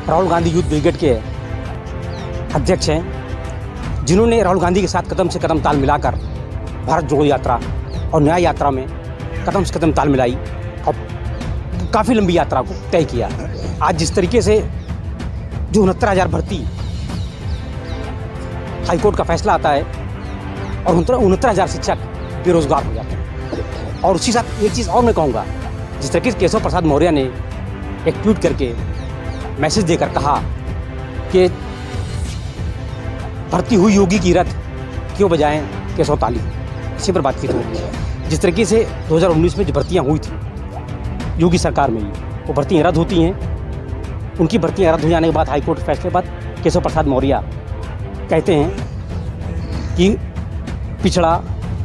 Rahul Gandhi youth brigade के अध्यक्ष हैं, जिन्होंने राहुल गांधी के साथ कदम से कदम ताल मिलाकर भारत जोड़ो यात्रा और न्याय यात्रा में कदम से कदम ताल मिलाई और काफ़ी लंबी यात्रा को तय किया। आज जिस तरीके से जो 69,000 भर्ती हाईकोर्ट का फैसला आता है और 69,000 शिक्षक बेरोजगार हो जाते हैं। और उसी साथ एक चीज़ और मैं कहूँगा, जिस तरीके से केशव प्रसाद मौर्य ने एक ट्वीट करके मैसेज देकर कहा कि भर्ती हुई योगी की रथ क्यों बजाएं केशव ताली, इसी पर बातचीत होगी। जिस तरीके से 2019 में जो भर्तियाँ हुई थी योगी सरकार में, वो भर्तियाँ रद्द होती हैं। उनकी भर्तियाँ रद्द हो जाने के बाद हाईकोर्ट फैसले के बाद केशव प्रसाद मौर्य कहते हैं कि पिछड़ा,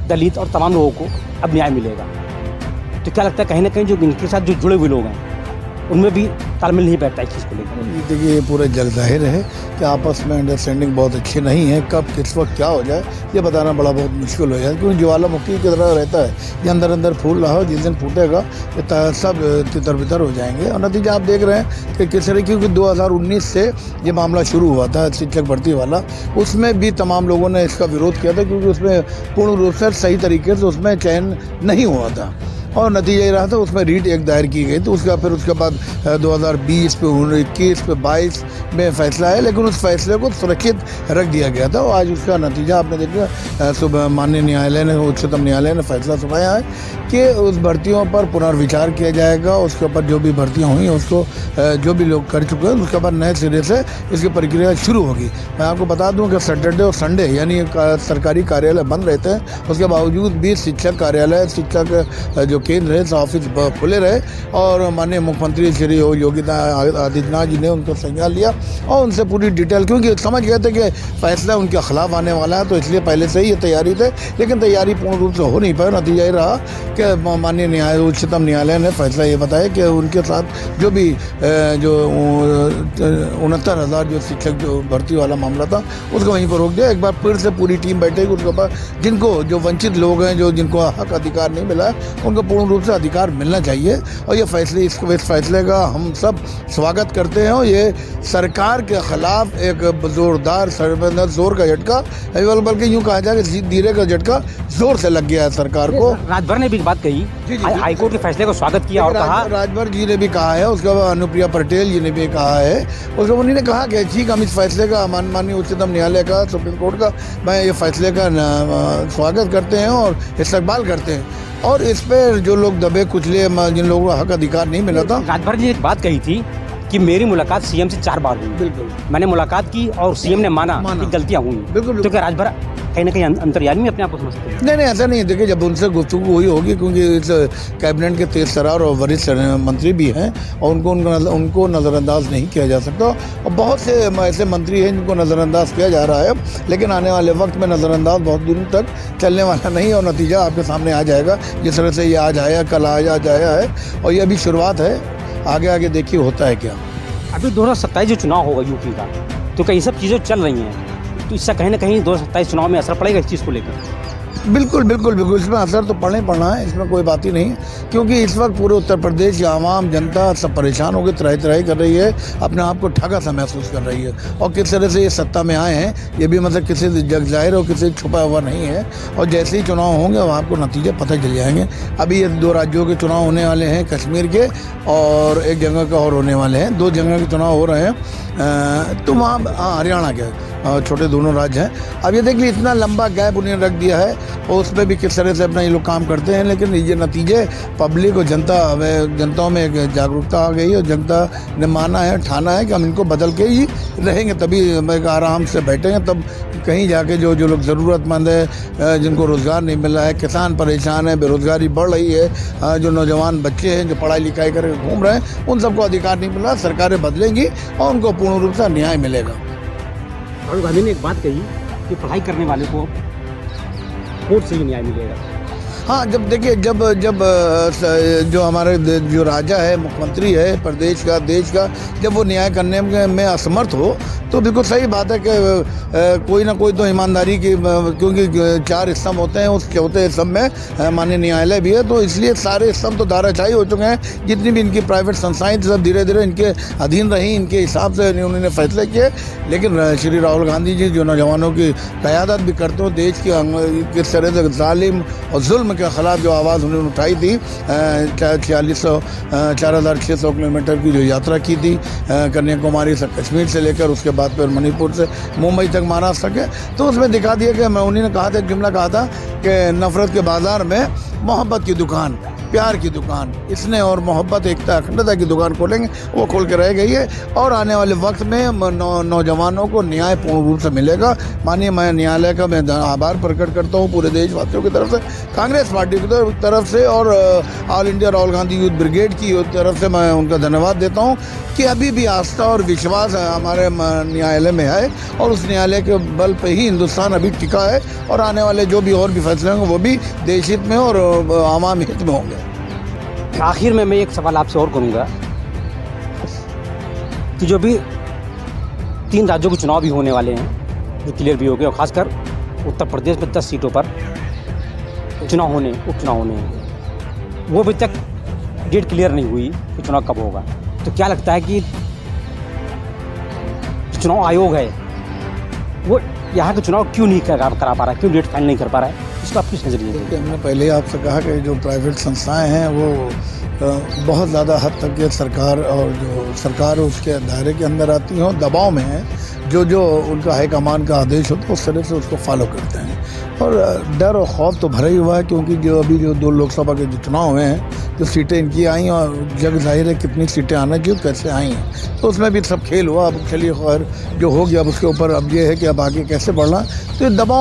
दलित और तमाम लोगों को अब न्याय मिलेगा। तो क्या लगता है कहीं ना कहीं जो इनके साथ जो जुड़े हुए लोग हैं उनमें भी तालमेल नहीं बैठता इस चीज़ को लेकर? देखिए, ये पूरा जग जाहिर है कि आपस में अंडरस्टैंडिंग बहुत अच्छी नहीं है। कब किस वक्त क्या हो जाए ये बताना बड़ा बहुत मुश्किल हो जाए, क्योंकि ज्वालामुखी की तरह रहता है, ये अंदर अंदर फूल रहा हो, जिस दिन फूटेगा ये सब तितर बितर हो जाएंगे। और नतीजा आप देख रहे हैं कि किस तरह, क्योंकि 2019 से ये मामला शुरू हुआ था शिक्षक भर्ती वाला, उसमें भी तमाम लोगों ने इसका विरोध किया था, क्योंकि उसमें पूर्ण रूप से सही तरीके से उसमें चयन नहीं हुआ था। और नतीजा ये रहा था, उसमें रीट एक दायर की गई, तो उसके बाद 2020 पे 21 पे 22 में फैसला है, लेकिन उस फैसले को सुरक्षित रख दिया गया था। और आज उसका नतीजा आपने देखा, सुबह माननीय न्यायालय ने, उच्चतम न्यायालय ने फैसला सुनाया है कि उस भर्तियों पर पुनर्विचार किया जाएगा। उसके ऊपर जो भी भर्तियाँ हुई उसको जो भी लोग कर चुके हैं उसके बाद नए सिरे से इसकी प्रक्रिया शुरू होगी। मैं आपको बता दूं कि सैटरडे और संडे यानी सरकारी कार्यालय बंद रहते हैं, उसके बावजूद भी शिक्षक कार्यालय, शिक्षक जो केंद्र है, ऑफिस खुले रहे। और माननीय मुख्यमंत्री श्री योगी आदित्यनाथ जी ने उनको संज्ञान लिया और उनसे पूरी डिटेल, क्योंकि समझ गए थे कि फैसला उनके खिलाफ आने वाला है, तो इसलिए पहले से ही ये तैयारी थे, लेकिन तैयारी पूर्ण रूप से हो नहीं पाई। नतीजा ये रहा कि माननीय उच्चतम न्यायालय ने फैसला ये बताया कि उनके साथ जो भी जो 69,000 जो शिक्षक जो भर्ती वाला मामला था उसको वहीं पर रोक दिया। एक बार फिर से पूरी टीम बैठेगी, उसके बाद जिनको जो वंचित लोग हैं, जो जिनको हक अधिकार नहीं मिला है, उनको पूर्ण रूप से अधिकार मिलना चाहिए। और ये फैसले, इस फैसले का हम सब स्वागत करते हैं। और ये सरकार के खिलाफ एक जोरदार जोर का झटका, बल्कि यूँ कहा जाए कि धीरे का झटका जोर से लग गया है सरकार को। राजभर ने भी बात कही, हाईकोर्ट के फैसले को स्वागत किया और कहा, राजभर जी ने भी कहा है, उसके बाद अनुप्रिया पटेल जी ने भी कहा है, उसके उन्होंने कहा कि ठीक, हम इस फैसले का, माननीय उच्चतम न्यायालय का, सुप्रीम कोर्ट का, मैं ये फैसले का स्वागत करते हैं और इस्तकबाल करते हैं। और इस पर जो लोग दबे कुचले, जिन लोगों को हक अधिकार नहीं मिला था, राजभर जी ने एक बात कही थी कि मेरी मुलाकात सीएम से 4 बार हुई। बिल्कुल, मैंने मुलाकात की और सीएम ने माना कि गलतियां हुई। बिल्कुल। तो क्या राजभर कहीं ना कहीं अंतर्यामी अपने आप को समझते हैं? नहीं, ऐसा नहीं है। देखिए, जब उनसे गुफ्तगू हुई होगी, क्योंकि इस कैबिनेट के तेज तर्रार और वरिष्ठ मंत्री भी हैं और उनको नज़रअंदाज नहीं किया जा सकता। और बहुत से ऐसे मंत्री हैं जिनको नज़रअंदाज किया जा रहा है, लेकिन आने वाले वक्त में नज़रअंदाज बहुत दूर तक चलने वाला नहीं, और नतीजा आपके सामने आ जाएगा। जिस तरह से ये आज आया, कल आज आया है, और ये अभी शुरुआत है, आगे आगे देखिए होता है क्या। अभी 2027 जो चुनाव होगा यूपी का, तो कई सब चीज़ें चल रही हैं, तो इससे कहीं ना कहीं 2027 चुनाव में असर पड़ेगा इस चीज़ को लेकर? बिल्कुल बिल्कुल बिल्कुल, इसमें असर तो पड़ना है, इसमें कोई बात ही नहीं, क्योंकि इस वक्त पूरे उत्तर प्रदेश की आवाम जनता सब परेशान होकर त्राही कर रही है, अपने आप को ठगा सा महसूस कर रही है। और किस तरह से ये सत्ता में आए हैं, ये भी मतलब किसी जग जाहिर और किसी छुपा हुआ नहीं है। और जैसे ही चुनाव होंगे वहाँ आपको नतीजे पता चल जाएंगे। अभी ये 2 राज्यों के चुनाव होने वाले हैं, कश्मीर के और एक जगह का और होने वाले हैं, 2 जगह के चुनाव हो रहे हैं। तो वहाँ हरियाणा के छोटे दोनों राज्य हैं। अब ये देख लीजिए, इतना लंबा गैप उन्हें रख दिया है और उस पर भी किस तरह से अपना ये लोग काम करते हैं। लेकिन ये नतीजे पब्लिक और जनताओं में एक जागरूकता आ गई और जनता ने माना है, ठाना है कि हम इनको बदल के ही रहेंगे, तभी आराम से बैठेंगे। तब कहीं जाके जो लोग ज़रूरतमंद है, जिनको रोज़गार नहीं मिल रहा है, किसान परेशान है, बेरोज़गारी बढ़ रही है, जो नौजवान बच्चे हैं जो पढ़ाई लिखाई करके घूम रहे हैं, उन सबको अधिकार नहीं मिल रहा। सरकारें बदलेंगी और उनको पूर्ण रूप से न्याय मिलेगा। राहुल गांधी ने एक बात कही कि पढ़ाई करने वाले को कोर्ट से ही न्याय मिलेगा। हाँ, जब देखिए जब जब जो हमारे जो राजा है, मुख्यमंत्री है प्रदेश का, देश का, जब वो न्याय करने में असमर्थ हो तो बिल्कुल सही बात है कि कोई ना कोई तो ईमानदारी की, क्योंकि 4 स्तंभ होते हैं, उस चौथे स्तंभ में माननीय न्यायालय भी है, तो इसलिए सारे स्तंभ तो धाराशाही हो चुके हैं। जितनी भी इनकी प्राइवेट संस्थाएं सब धीरे धीरे इनके अधीन रही, इनके हिसाब से उन्होंने फैसले किए। लेकिन श्री राहुल गांधी जी जो नौजवानों की क़यादत भी करते हो, देश की किस तरह से जालिम और जुल्म के ख़िलाफ़ जो आवाज़ उन्होंने उठाई थी, 4,600 किलोमीटर की जो यात्रा की थी कन्याकुमारी से कश्मीर से लेकर, उसके बाद फिर मणिपुर से मुंबई तक महाराष्ट्र तक है, तो उसमें दिखा दिया कि उन्होंने कहा था, जुमला कहा था कि नफ़रत के बाज़ार में मोहब्बत की दुकान, प्यार की दुकान, इसने और मोहब्बत, एकता, अखंडता की दुकान खोलेंगे, वो खोल के रह गई है। और आने वाले वक्त में नौजवानों को न्याय पूर्ण रूप से मिलेगा। माननीय मैं न्यायालय का मैं आभार प्रकट करता हूँ पूरे देशवासियों की तरफ से, कांग्रेस पार्टी की तरफ से और all India Rahul Gandhi youth brigade की तरफ से मैं उनका धन्यवाद देता हूँ कि अभी भी आस्था और विश्वास हमारे न्यायालय में है और उस न्यायालय के बल पे ही हिंदुस्तान अभी टिका है। और आने वाले जो भी और भी फैसले होंगे वो भी देश हित में और आवाम हित में होंगे। आखिर में मैं एक सवाल आपसे और करूँगा कि जो भी 3 राज्यों के चुनाव भी होने वाले हैं, जो क्लियर भी हो गए, और ख़ासकर उत्तर प्रदेश में 10 सीटों पर उपचुनाव होने हैं, वो अभी तक डेट क्लियर नहीं हुई कि चुनाव कब होगा। तो क्या लगता है कि चुनाव आयोग है वो यहाँ के चुनाव क्यों नहीं करा पा रहा है, क्यों डेट फाइनल नहीं कर पा रहा है, इसको आप किस नज़रिए से? हमने पहले ही आपसे कहा कि जो प्राइवेट संस्थाएं हैं वो बहुत ज़्यादा हद तक ये सरकार और जो सरकार उसके दायरे के अंदर आती हैं, दबाव में है, जो उनका हाईकमान का आदेश होता है उस तरह से उसको फॉलो करते हैं। और डर और खौफ तो भरा ही हुआ है, क्योंकि जो अभी जो 2 लोकसभा के जो चुनाव हुए हैं, जो सीटें इनकी आई और जग जाहिर है कितनी सीटें आना चाहिए, कैसे आई हैं, तो उसमें भी सब खेल हुआ। अब चलिए खैर जो हो गया, अब उसके ऊपर अब ये है कि अब आगे कैसे बढ़ना, तो ये दबाव